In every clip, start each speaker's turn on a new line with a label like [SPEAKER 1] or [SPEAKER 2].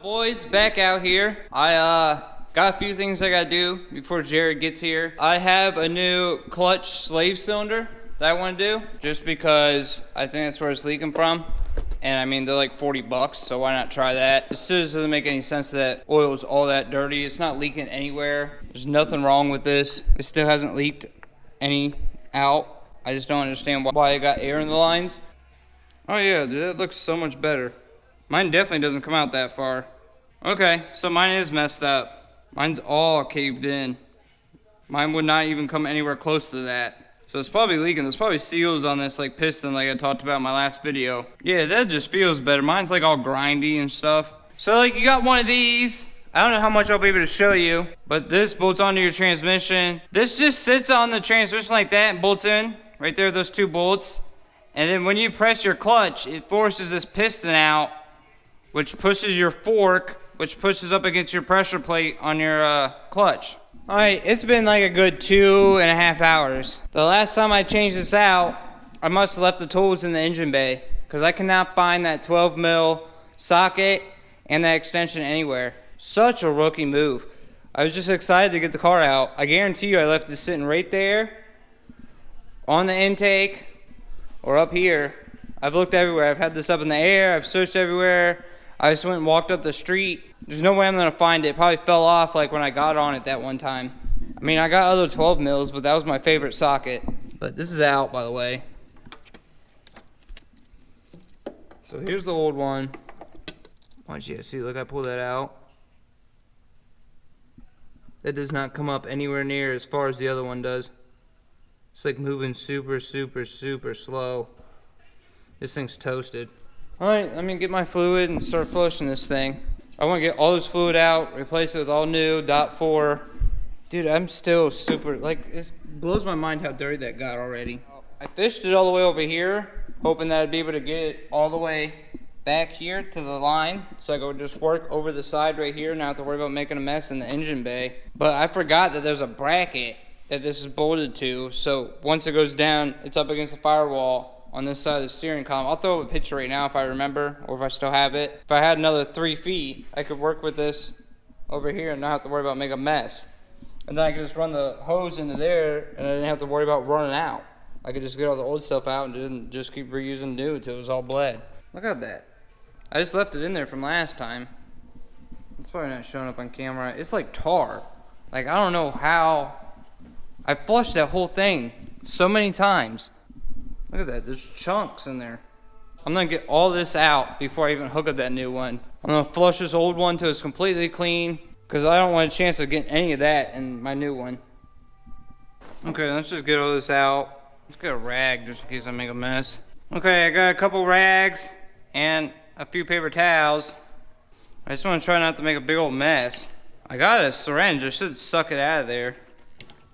[SPEAKER 1] Boys, back out here. I got a few things I gotta do before Jared gets here. I have a new clutch slave cylinder that I want to do, just because I think that's where it's leaking from. And I mean, they're like 40 bucks, so why not try that? It still doesn't make any sense that oil's all that dirty. It's not leaking anywhere. There's nothing wrong with this. It still hasn't leaked any out. I just don't understand why it got air in the lines. Oh yeah, dude, that looks so much better. Mine definitely doesn't come out that far. Okay, so mine is messed up. Mine's all caved in. Mine would not even come anywhere close to that. So it's probably leaking. There's probably seals on this like piston like I talked about in my last video. Yeah, that just feels better. Mine's like all grindy and stuff. So like you got one of these. I don't know how much I'll be able to show you, but this bolts onto your transmission. This just sits on the transmission like that and bolts in. Right there, those two bolts. And then when you press your clutch, it forces this piston out, which pushes your fork, which pushes up against your pressure plate on your clutch. All right, it's been like a good 2.5 hours. The last time I changed this out, I must have left the tools in the engine bay because I cannot find that 12 mil socket and that extension anywhere. Such a rookie move. I was just excited to get the car out. I guarantee you I left it sitting right there on the intake or up here. I've looked everywhere. I've had this up in the air. I've searched everywhere. I just went and walked up the street. There's no way I'm gonna find it. It probably fell off like when I got on it that one time. I mean, I got other 12 mils, but that was my favorite socket. But this is out, by the way. So here's the old one. Why don't you guys see, look, I pulled that out. That does not come up anywhere near as far as the other one does. It's like moving super, super, super slow. This thing's toasted. Alright, let me get my fluid and start flushing this thing. I want to get all this fluid out, replace it with all new .4. Dude, I'm still super, like, it blows my mind how dirty that got already. I fished it all the way over here, hoping that I'd be able to get it all the way back here to the line, so I could just work over the side right here, not have to worry about making a mess in the engine bay. But I forgot that there's a bracket that this is bolted to, so once it goes down, it's up against the firewall on this side of the steering column. I'll throw up a picture right now if I remember, or if I still have it. If I had another 3 feet, I could work with this over here and not have to worry about making a mess. And then I could just run the hose into there, and I didn't have to worry about running out. I could just get all the old stuff out and just keep reusing new until it was all bled. Look at that. I just left it in there from last time. It's probably not showing up on camera. It's like tar. Like, I don't know how. I flushed that whole thing so many times. Look at that, there's chunks in there. I'm gonna get all this out before I even hook up that new one. I'm gonna flush this old one till it's completely clean, because I don't want a chance of getting any of that in my new one. Okay, let's just get all this out. Let's get a rag just in case I make a mess. Okay, I got a couple rags and a few paper towels. I just wanna try not to make a big old mess. I got a syringe, I should suck it out of there.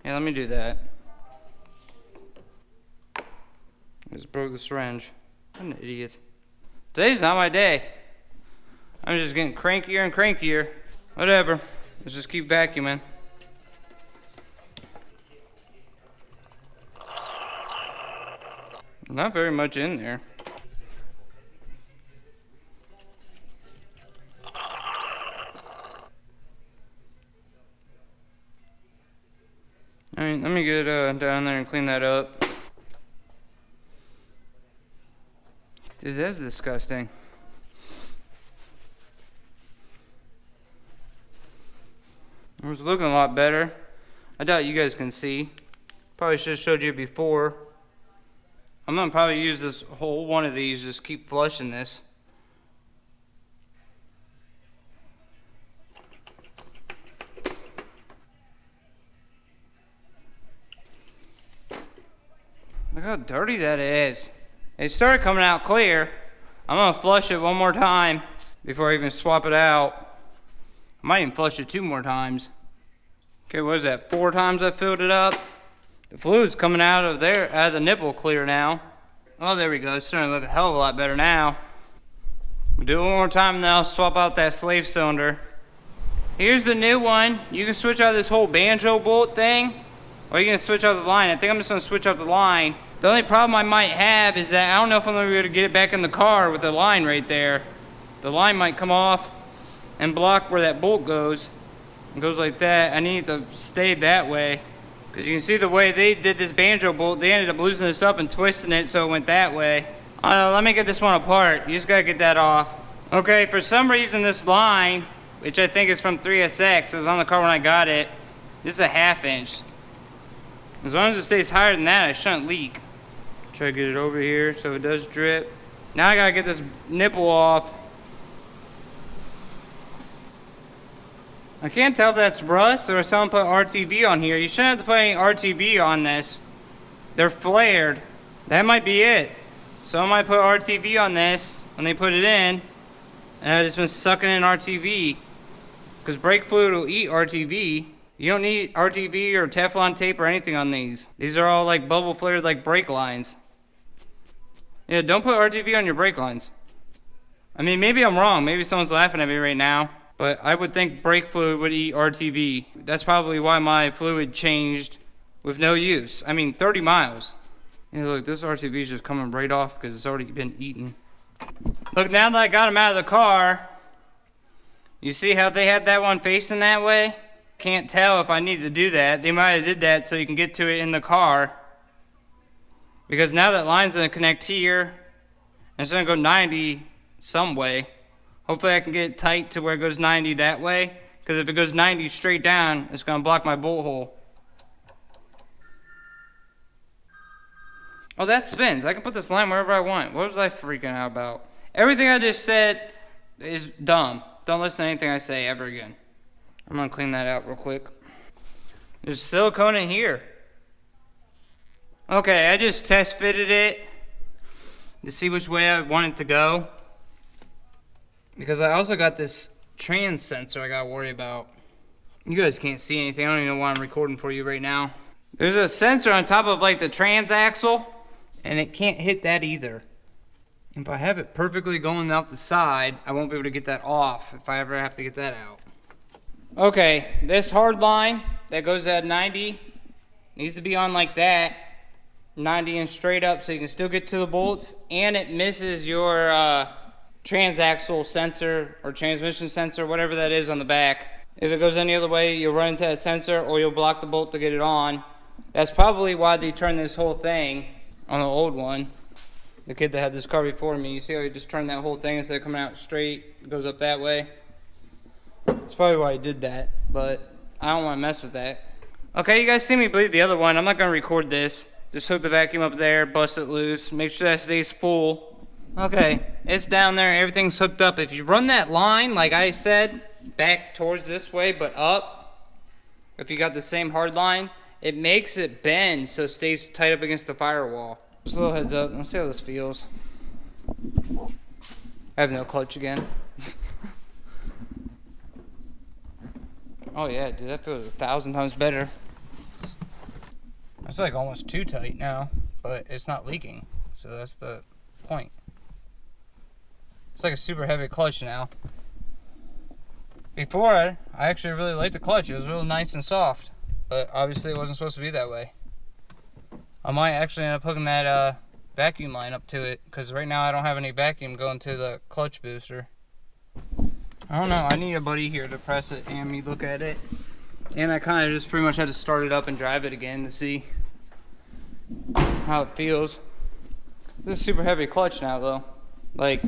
[SPEAKER 1] Yeah, let me do that. I just broke the syringe. I'm an idiot. Today's not my day. I'm just getting crankier and crankier. Whatever. Let's just keep vacuuming. Not very much in there. Alright, let me get down there and clean that up. Dude, that's disgusting. It was looking a lot better. I doubt you guys can see. Probably should have showed you before. I'm gonna probably use this whole one of these, just keep flushing this. Look how dirty that is. It started coming out clear. I'm gonna flush it one more time before I even swap it out. I might even flush it 2 more times. Okay, what is that? 4 times I filled it up. The fluid's coming out of there, out of the nipple clear now. Oh, there we go. It's starting to look a hell of a lot better now. We'll do it one more time and then I'll swap out that slave cylinder. Here's the new one. You can switch out this whole banjo bolt thing, or you can switch out the line. I think I'm just gonna switch out the line. The only problem I might have is that I don't know if I'm gonna be able to get it back in the car with the line right there. The line might come off. and block where that bolt goes. It goes like that. I need to stay that way. Because you can see the way they did this banjo bolt, they ended up loosening this up and twisting it so it went that way. I don't know, let me get this one apart. You just gotta get that off. Okay, for some reason this line, which I think is from 3SX, it was on the car when I got it. This is a 1/2 inch. As long as it stays higher than that, it shouldn't leak. Try to get it over here so it does drip. Now I gotta get this nipple off. I can't tell if that's rust or if someone put RTV on here. You shouldn't have to put any RTV on this. They're flared. That might be it. Someone might put RTV on this when they put it in, and I've just been sucking in RTV. Because brake fluid will eat RTV. You don't need RTV or Teflon tape or anything on these. These are all like bubble flared like brake lines. Yeah, don't put RTV on your brake lines. I mean, maybe I'm wrong. Maybe someone's laughing at me right now. But I would think brake fluid would eat RTV. That's probably why my fluid changed with no use. I mean, 30 miles. Yeah, look, this RTV is just coming right off because it's already been eaten. Look, now that I got them out of the car, you see how they had that one facing that way? Can't tell if I need to do that. They might have did that so you can get to it in the car. Because now that line's gonna connect here, and it's gonna go 90 some way. Hopefully I can get it tight to where it goes 90 that way. Because if it goes 90 straight down, it's going to block my bolt hole. Oh, that spins. I can put this line wherever I want. What was I freaking out about? Everything I just said is dumb. Don't listen to anything I say ever again. I'm going to clean that out real quick. There's silicone in here. Okay, I just test fitted it to see which way I want it to go. Because I also got this trans sensor I gotta worry about. You guys can't see anything. I don't even know why I'm recording for you right now. There's a sensor on top of like the trans axle, and it can't hit that either. If I have it perfectly going out the side, I won't be able to get that off if I ever have to get that out. Okay, this hard line that goes at 90 needs to be on like that. 90 and straight up so you can still get to the bolts, and it misses your transaxle sensor or transmission sensor, whatever that is on the back. If it goes any other way, you'll run into that sensor or you'll block the bolt to get it on. That's probably why they turned this whole thing on the old one. The kid that had this car before me, you see how he just turned that whole thing instead of coming out straight, it goes up that way. That's probably why he did that, but I don't want to mess with that. Okay, you guys see me bleed the other one. I'm not going to record this. Just hook the vacuum up there, bust it loose, make sure that stays full. Okay, it's down there, everything's hooked up. If you run that line, like I said, back towards this way, but up, if you got the same hard line, it makes it bend so it stays tight up against the firewall. Just a little heads up, let's see how this feels. I have no clutch again. Oh yeah, dude, that feels 1,000 times better. It's like almost too tight now, but it's not leaking, so that's the point. It's like a super heavy clutch now. Before, I actually really liked the clutch. It was really nice and soft, but obviously it wasn't supposed to be that way. I might actually end up hooking that vacuum line up to it, because right now I don't have any vacuum going to the clutch booster. I don't know, I need a buddy here to press it and me look at it. And I kind of just pretty much had to start it up and drive it again to see how it feels. This is super heavy clutch now though. Like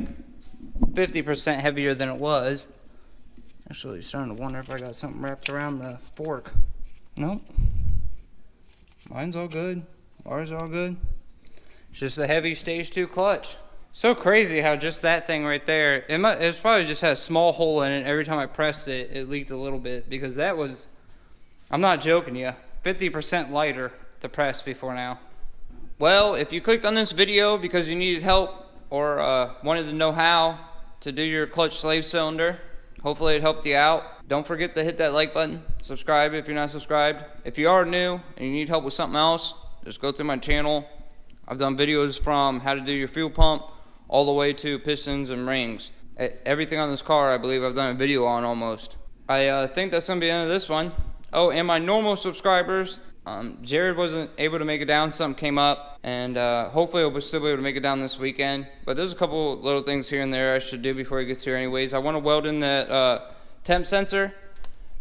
[SPEAKER 1] 50% heavier than it was. Actually starting to wonder if I got something wrapped around the fork. Nope. Mine's all good. Ours all good. It's just the heavy stage 2 clutch. So crazy how just that thing right there, it probably just had a small hole in it. Every time I pressed it, it leaked a little bit, because that was, I'm not joking you, 50% lighter to press before now. Well, if you clicked on this video because you needed help or wanted to know how to do your clutch slave cylinder, hopefully it helped you out. Don't forget to hit that like button, subscribe if you're not subscribed. If you are new and you need help with something else, just go through my channel. I've done videos from how to do your fuel pump all the way to pistons and rings. Everything on this car I believe I've done a video on almost. I think that's going to be the end of this one. Oh, and my normal subscribers, Jared wasn't able to make it down, something came up, and hopefully he'll still be able to make it down this weekend. But there's a couple little things here and there I should do before he gets here anyways. I want to weld in that temp sensor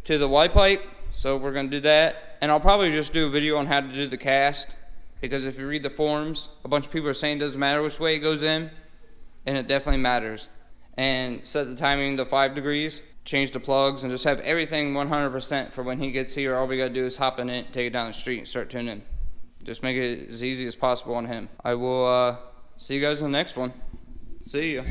[SPEAKER 1] to the Y pipe. So we're gonna do that. And I'll probably just do a video on how to do the cast, because if you read the forums, a bunch of people are saying it doesn't matter which way it goes in, and it definitely matters. And set the timing to 5 degrees, change the plugs, and just have everything 100% for when he gets here. All we gotta do is hop in it, take it down the street, and start tuning. Just make it as easy as possible on him. I will see you guys in the next one. See ya.